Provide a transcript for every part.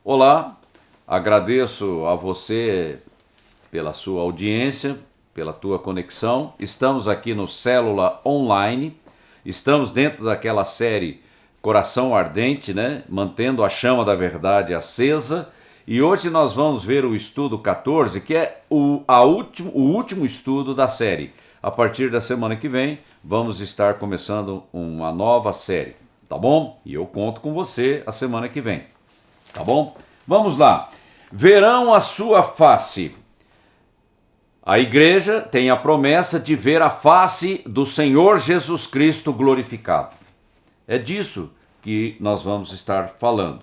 Olá, agradeço a você pela sua audiência, pela tua conexão. Estamos aqui no Célula Online, estamos dentro daquela série Coração Ardente, né? Mantendo a chama da verdade acesa. E hoje nós vamos ver o estudo 14, que é o último estudo da série. A partir da semana que vem, vamos estar começando uma nova série, tá bom? E eu conto com você a semana que vem, tá bom? Vamos lá. Verão a sua face. A igreja tem a promessa de ver a face do Senhor Jesus Cristo glorificado. É disso que nós vamos estar falando.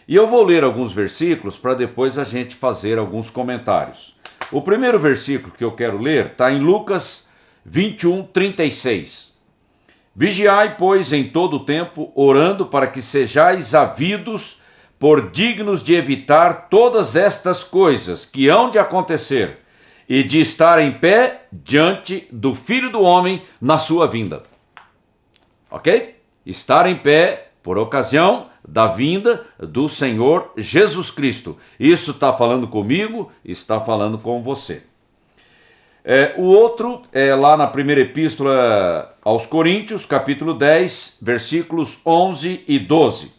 E eu vou ler alguns versículos para depois a gente fazer alguns comentários. O primeiro versículo que eu quero ler está em Lucas 21:36. Vigiai, pois, em todo o tempo, orando para que sejais havidos por dignos de evitar todas estas coisas que hão de acontecer e de estar em pé diante do Filho do Homem na sua vinda. Ok? Estar em pé por ocasião da vinda do Senhor Jesus Cristo. Isso está falando comigo, está falando com você. O outro é lá na primeira epístola aos Coríntios, capítulo 10, versículos 11 e 12.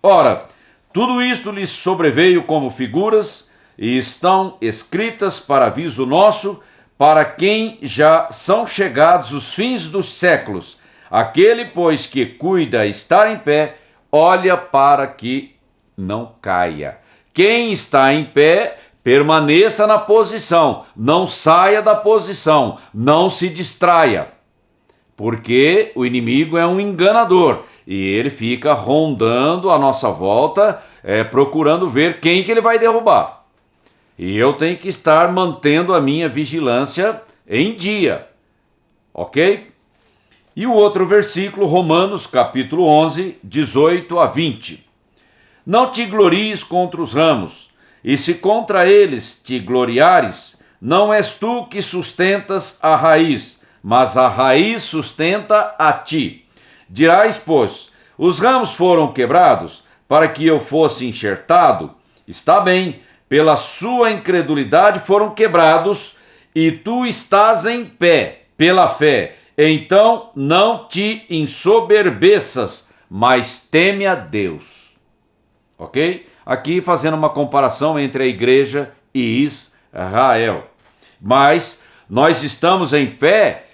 Ora, tudo isto lhes sobreveio como figuras e estão escritas para aviso nosso, para quem já são chegados os fins dos séculos. Aquele, pois, que cuida estar em pé, olha para que não caia. Quem está em pé, permaneça na posição, não saia da posição, não se distraia. Porque o inimigo é um enganador e ele fica rondando a nossa volta, procurando ver quem que ele vai derrubar. E eu tenho que estar mantendo a minha vigilância em dia, ok? E o outro versículo, Romanos capítulo 11, 18 a 20. Não te glories contra os ramos, e se contra eles te gloriares, não és tu que sustentas a raiz, mas a raiz sustenta a ti. Dirás, pois, os ramos foram quebrados para que eu fosse enxertado? Está bem, pela sua incredulidade foram quebrados, e tu estás em pé pela fé. Então não te ensoberbeças, mas teme a Deus. Ok? Aqui fazendo uma comparação entre a igreja e Israel. Mas nós estamos em pé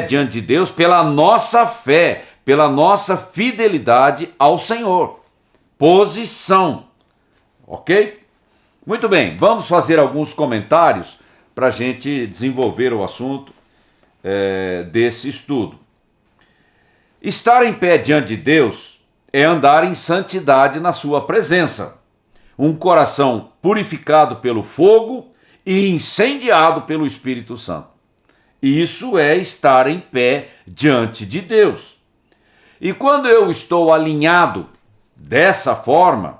diante de Deus pela nossa fé, pela nossa fidelidade ao Senhor. Posição. Ok? Muito bem, vamos fazer alguns comentários para a gente desenvolver o assunto desse estudo. Estar em pé diante de Deus é andar em santidade na sua presença. Um coração purificado pelo fogo e incendiado pelo Espírito Santo. Isso é estar em pé diante de Deus. E quando eu estou alinhado dessa forma,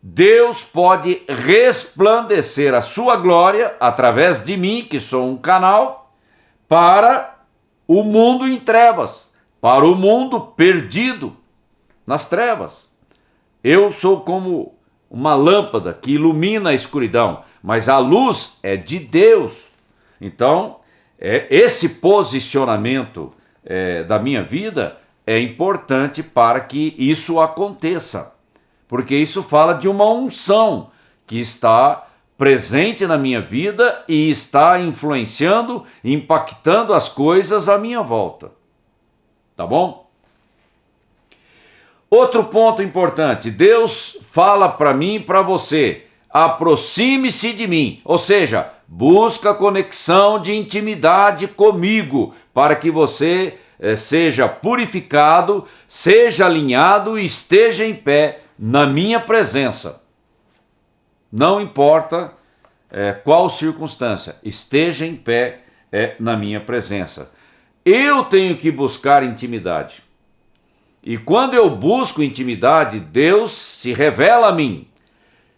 Deus pode resplandecer a sua glória através de mim, que sou um canal, para o mundo em trevas, para o mundo perdido nas trevas. Eu sou como uma lâmpada que ilumina a escuridão, mas a luz é de Deus. Então, esse posicionamento da minha vida é importante para que isso aconteça, porque isso fala de uma unção que está presente na minha vida e está influenciando, impactando as coisas à minha volta. Tá bom? Outro ponto importante, Deus fala para mim e para você, aproxime-se de mim, ou seja, busca conexão de intimidade comigo, para que você seja purificado, seja alinhado e esteja em pé na minha presença. Não importa qual circunstância, esteja em pé na minha presença. Eu tenho que buscar intimidade. E quando eu busco intimidade, Deus se revela a mim.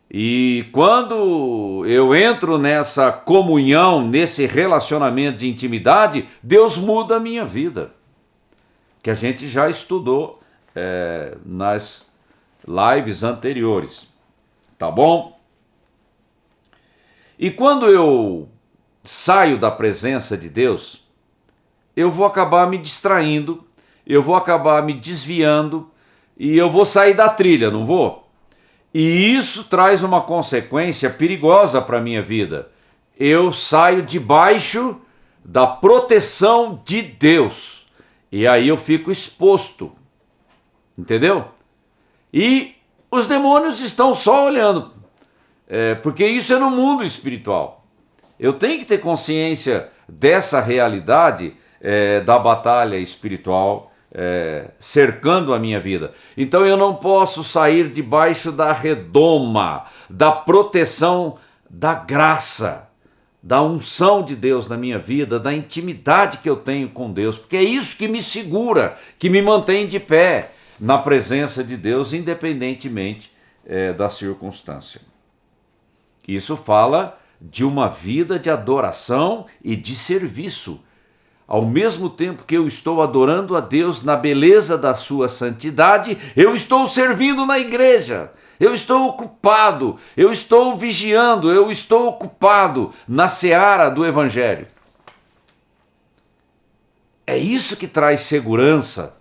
E quando eu entro nessa comunhão, nesse relacionamento de intimidade, Deus muda a minha vida. Que a gente já estudou nas lives anteriores. tá bom? E quando eu saio da presença de Deus, eu vou acabar me distraindo, eu vou acabar me desviando e eu vou sair da trilha, não vou? E isso traz uma consequência perigosa para a minha vida. Eu saio debaixo da proteção de Deus e aí eu fico exposto, entendeu? E os demônios estão só olhando, porque isso é no mundo espiritual. Eu tenho que ter consciência dessa realidade da batalha espiritual cercando a minha vida. Então eu não posso sair debaixo da redoma, da proteção da graça, da unção de Deus na minha vida, da intimidade que eu tenho com Deus, porque é isso que me segura, que me mantém de pé na presença de Deus, independentemente da circunstância. Isso fala de uma vida de adoração e de serviço. Ao mesmo tempo que eu estou adorando a Deus na beleza da sua santidade, eu estou servindo na igreja, eu estou ocupado, eu estou vigiando, eu estou ocupado na seara do Evangelho. É isso que traz segurança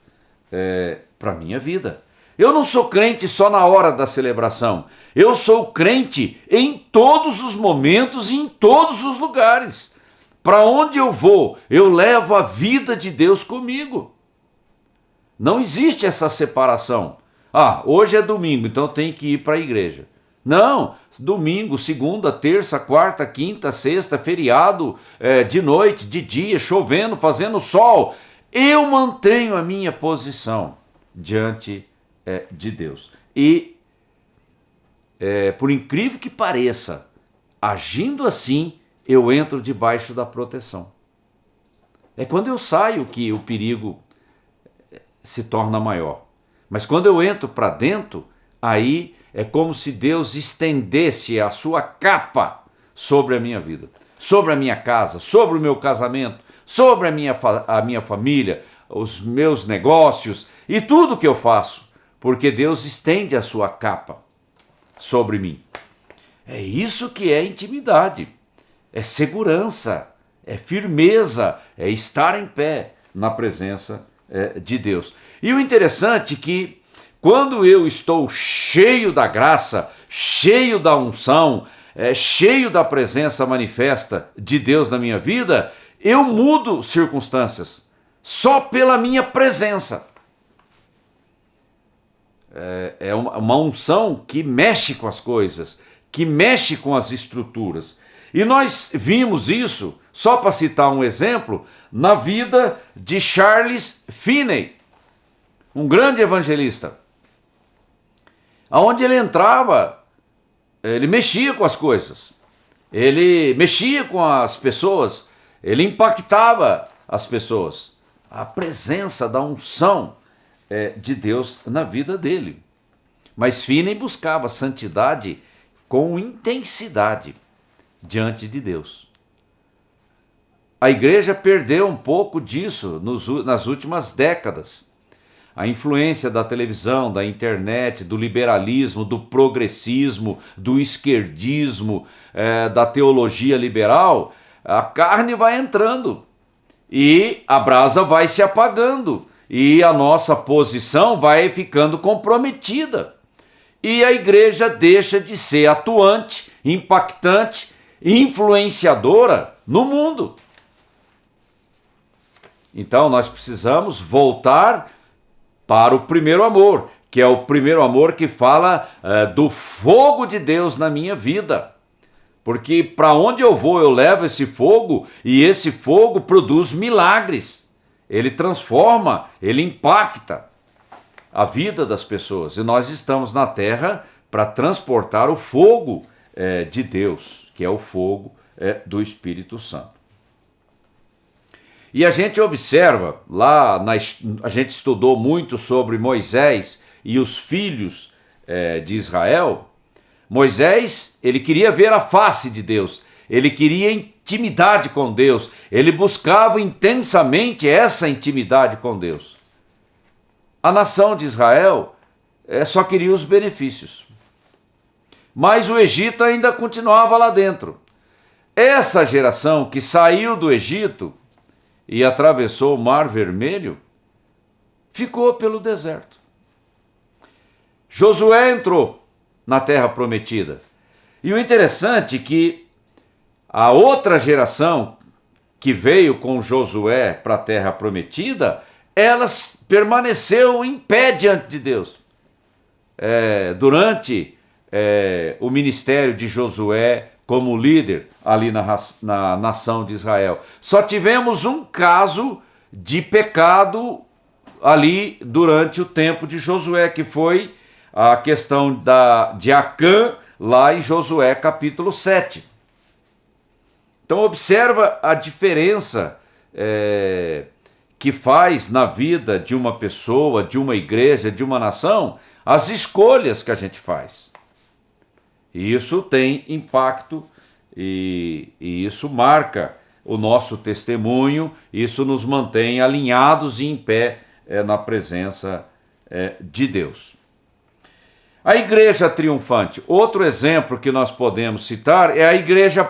para a minha vida. Eu não sou crente só na hora da celebração, eu sou crente em todos os momentos e em todos os lugares. Para onde eu vou, eu levo a vida de Deus comigo. Não existe essa separação. Hoje é domingo, então eu tenho que ir para a igreja. Não, domingo, segunda, terça, quarta, quinta, sexta, feriado, de noite, de dia, chovendo, fazendo sol. Eu mantenho a minha posição diante de Deus. E, por incrível que pareça, agindo assim, eu entro debaixo da proteção. É quando eu saio que o perigo se torna maior. Mas quando eu entro para dentro, aí é como se Deus estendesse a sua capa sobre a minha vida, sobre a minha casa, sobre o meu casamento, sobre a minha família, os meus negócios e tudo que eu faço, porque Deus estende a sua capa sobre mim. É isso que é intimidade. É segurança, é firmeza, é estar em pé na presença de Deus. E o interessante é que quando eu estou cheio da graça, cheio da unção, cheio da presença manifesta de Deus na minha vida, eu mudo circunstâncias só pela minha presença. É uma unção que mexe com as coisas, que mexe com as estruturas. E nós vimos isso, só para citar um exemplo, na vida de Charles Finney, um grande evangelista. Aonde ele entrava, ele mexia com as coisas, ele mexia com as pessoas, ele impactava as pessoas. A presença da unção de Deus na vida dele. Mas Finney buscava santidade com intensidade diante de Deus. A igreja perdeu um pouco disso nas últimas décadas. A influência da televisão, da internet, do liberalismo, do progressismo, do esquerdismo, da teologia liberal, a carne vai entrando e a brasa vai se apagando e a nossa posição vai ficando comprometida. E a igreja deixa de ser atuante, impactante, influenciadora no mundo. Então nós precisamos voltar para o primeiro amor, que é o primeiro amor que fala do fogo de Deus na minha vida. Porque para onde eu vou, eu levo esse fogo e esse fogo produz milagres. Ele transforma, ele impacta a vida das pessoas. E nós estamos na terra para transportar o fogo de Deus, que é o fogo do Espírito Santo. E a gente observa, a gente estudou muito sobre Moisés e os filhos de Israel. Moisés, ele queria ver a face de Deus, ele queria intimidade com Deus, ele buscava intensamente essa intimidade com Deus. A nação de Israel só queria os benefícios. mas o Egito ainda continuava lá dentro. Essa geração que saiu do Egito e atravessou o Mar Vermelho ficou pelo deserto. Josué entrou na Terra Prometida. E o interessante é que a outra geração que veio com Josué para a Terra Prometida, ela permaneceu em pé diante de Deus. Durante o ministério de Josué como líder ali na nação de Israel. Só tivemos um caso de pecado ali durante o tempo de Josué, que foi a questão de Acã, lá em Josué capítulo 7. Então observa a diferença que faz na vida de uma pessoa, de uma igreja, de uma nação, as escolhas que a gente faz. E isso tem impacto e isso marca o nosso testemunho, isso nos mantém alinhados e em pé na presença de Deus. A igreja triunfante, outro exemplo que nós podemos citar é a igreja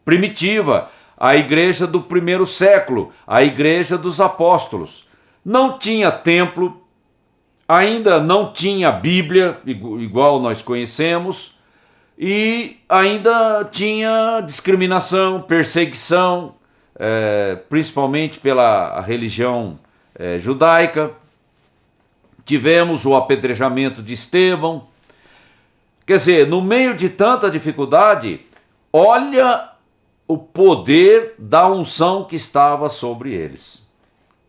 primitiva, a igreja do primeiro século, a igreja dos apóstolos. Não tinha templo, ainda não tinha Bíblia, igual nós conhecemos, e ainda tinha discriminação, perseguição, principalmente pela religião judaica. Tivemos o apedrejamento de Estevão. Quer dizer, no meio de tanta dificuldade, olha o poder da unção que estava sobre eles.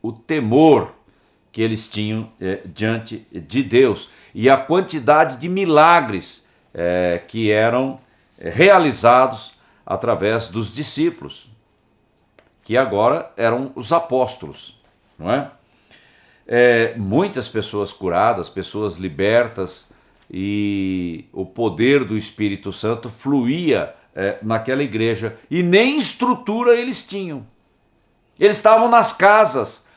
O temor que eles tinham diante de Deus e a quantidade de milagres que eram realizados através dos discípulos, que agora eram os apóstolos, não é? Muitas pessoas curadas, pessoas libertas, e o poder do Espírito Santo fluía naquela igreja, e nem estrutura eles tinham. Eles estavam nas casas.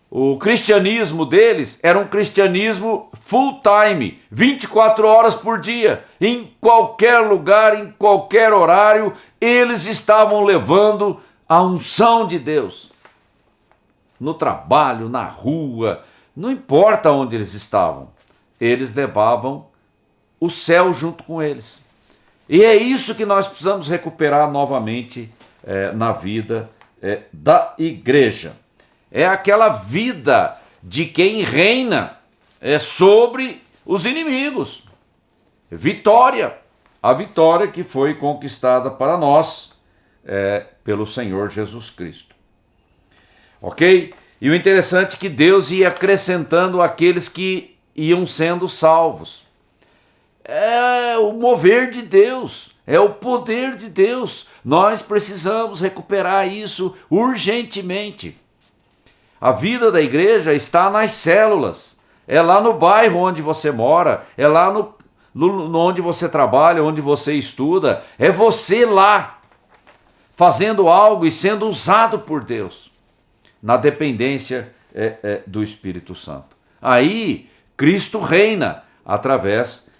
O cristianismo deles era um cristianismo full time, 24 horas por dia, em qualquer lugar, em qualquer horário, eles estavam levando a unção de Deus. No trabalho, na rua, não importa onde eles estavam, eles levavam o céu junto com eles. E é isso que nós precisamos recuperar novamente na vida da igreja. É aquela vida de quem reina sobre os inimigos. Vitória. A vitória que foi conquistada para nós pelo Senhor Jesus Cristo. Ok? E o interessante é que Deus ia acrescentando aqueles que iam sendo salvos. É o mover de Deus, é o poder de Deus. Nós precisamos recuperar isso urgentemente. A vida da igreja está nas células, é lá no bairro onde você mora, é lá onde você trabalha, onde você estuda, é você lá, fazendo algo e sendo usado por Deus, na dependência do Espírito Santo. Aí, Cristo reina através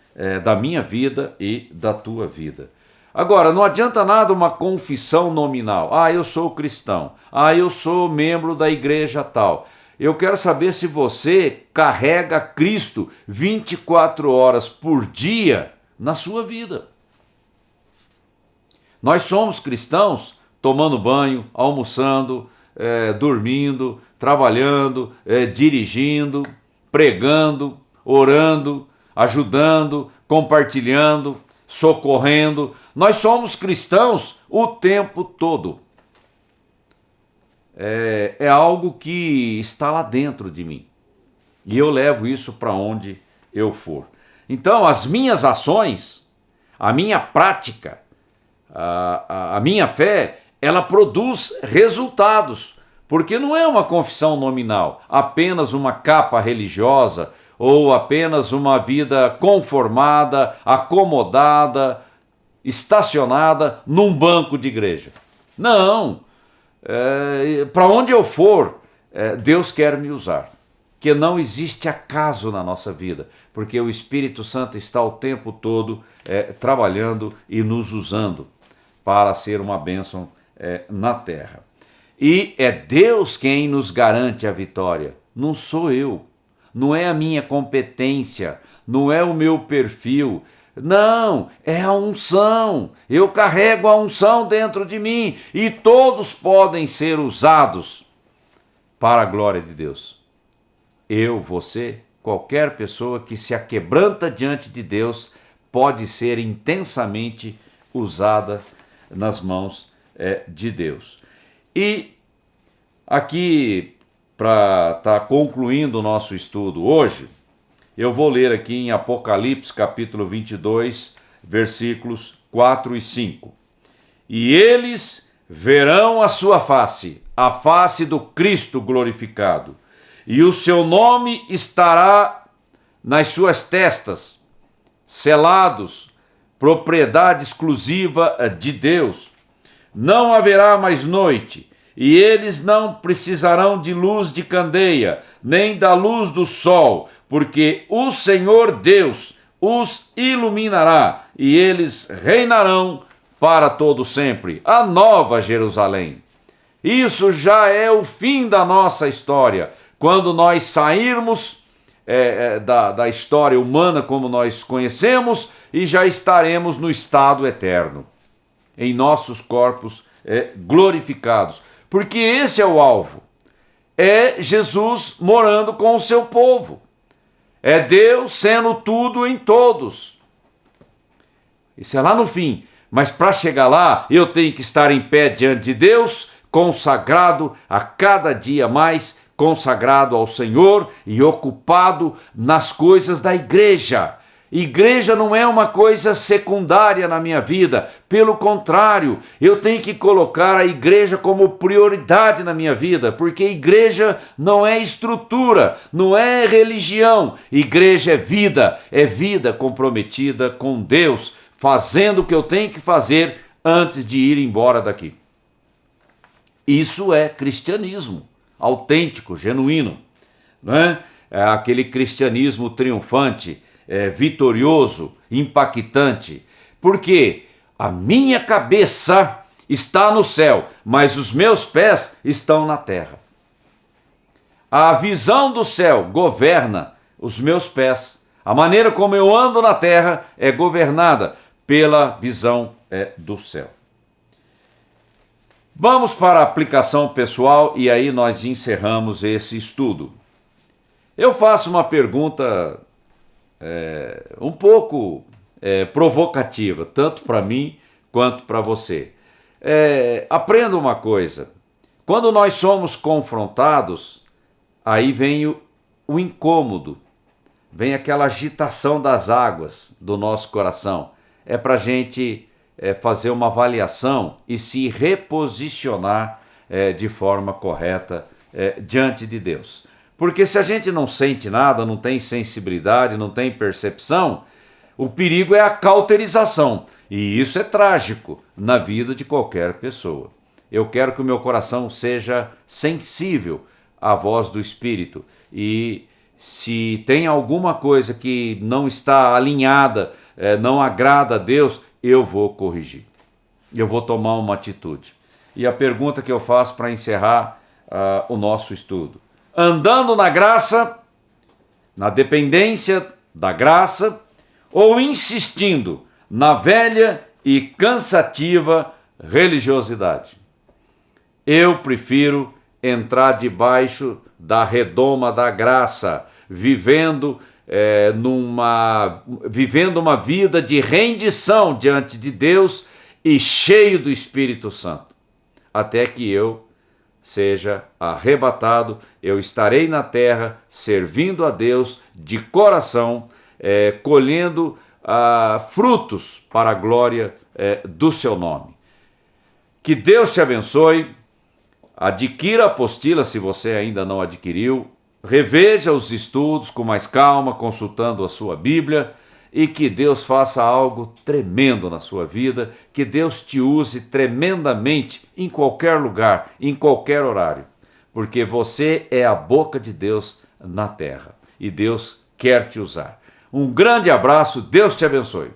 da minha vida e da tua vida. Agora, não adianta nada uma confissão nominal. Eu sou cristão. Eu sou membro da igreja tal. Eu quero saber se você carrega Cristo 24 horas por dia na sua vida. Nós somos cristãos tomando banho, almoçando, dormindo, trabalhando, dirigindo, pregando, orando, ajudando, compartilhando, socorrendo. Nós somos cristãos o tempo todo. É algo que está lá dentro de mim. E eu levo isso para onde eu for. Então, as minhas ações, a minha prática, a minha fé, ela produz resultados. Porque não é uma confissão nominal, apenas uma capa religiosa ou apenas uma vida conformada, acomodada, estacionada num banco de igreja. Não, para onde eu for, Deus quer me usar. que não existe acaso na nossa vida, porque o Espírito Santo está o tempo todo trabalhando e nos usando para ser uma bênção na terra. E é Deus quem nos garante a vitória, não sou eu, não é a minha competência, não é o meu perfil, não, é a unção. Eu carrego a unção dentro de mim e todos podem ser usados para a glória de Deus. Eu, você, qualquer pessoa que se aquebranta diante de Deus pode ser intensamente usada nas mãos de Deus. E aqui, para estar concluindo o nosso estudo hoje, eu vou ler aqui em Apocalipse capítulo 22, versículos 4 e 5. E eles verão a sua face, a face do Cristo glorificado, e o seu nome estará nas suas testas, selados, propriedade exclusiva de Deus. Não haverá mais noite, e eles não precisarão de luz de candeia, nem da luz do sol, porque o Senhor Deus os iluminará, e eles reinarão para todo sempre. A nova Jerusalém. Isso já é o fim da nossa história. Quando nós sairmos da história humana como nós conhecemos e já estaremos no estado eterno, em nossos corpos glorificados. Porque esse é o alvo. É Jesus morando com o seu povo. É Deus sendo tudo em todos. Isso é lá no fim. Mas para chegar lá, eu tenho que estar em pé diante de Deus, consagrado a cada dia mais, consagrado ao Senhor e ocupado nas coisas da igreja. Igreja não é uma coisa secundária na minha vida, pelo contrário, eu tenho que colocar a igreja como prioridade na minha vida, porque igreja não é estrutura, não é religião, igreja é vida comprometida com Deus, fazendo o que eu tenho que fazer antes de ir embora daqui. Isso é cristianismo, autêntico, genuíno, não é? É aquele cristianismo triunfante, vitorioso, impactante, porque a minha cabeça está no céu, mas os meus pés estão na terra. A visão do céu governa os meus pés. A maneira como eu ando na terra é governada pela visão do céu. Vamos para a aplicação pessoal e aí nós encerramos esse estudo. Eu faço uma pergunta um pouco provocativa, tanto para mim quanto para você. Aprenda uma coisa, quando nós somos confrontados, aí vem o incômodo, vem aquela agitação das águas do nosso coração. É para a gente fazer uma avaliação e se reposicionar de forma correta diante de Deus. Porque se a gente não sente nada, não tem sensibilidade, não tem percepção, o perigo é a cauterização. E isso é trágico na vida de qualquer pessoa. Eu quero que o meu coração seja sensível à voz do Espírito. E se tem alguma coisa que não está alinhada, não agrada a Deus, eu vou corrigir. Eu vou tomar uma atitude. E a pergunta que eu faço para encerrar o nosso estudo: andando na graça, na dependência da graça, ou insistindo na velha e cansativa religiosidade? Eu prefiro entrar debaixo da redoma da graça, vivendo uma vida de rendição diante de Deus e cheio do Espírito Santo, até que eu seja arrebatado. Eu estarei na terra servindo a Deus de coração, colhendo frutos para a glória do seu nome. Que Deus te abençoe. Adquira a apostila se você ainda não adquiriu. Reveja os estudos com mais calma, consultando a sua Bíblia, e que Deus faça algo tremendo na sua vida, que Deus te use tremendamente em qualquer lugar, em qualquer horário, porque você é a boca de Deus na terra. E Deus quer te usar. Um grande abraço, Deus te abençoe.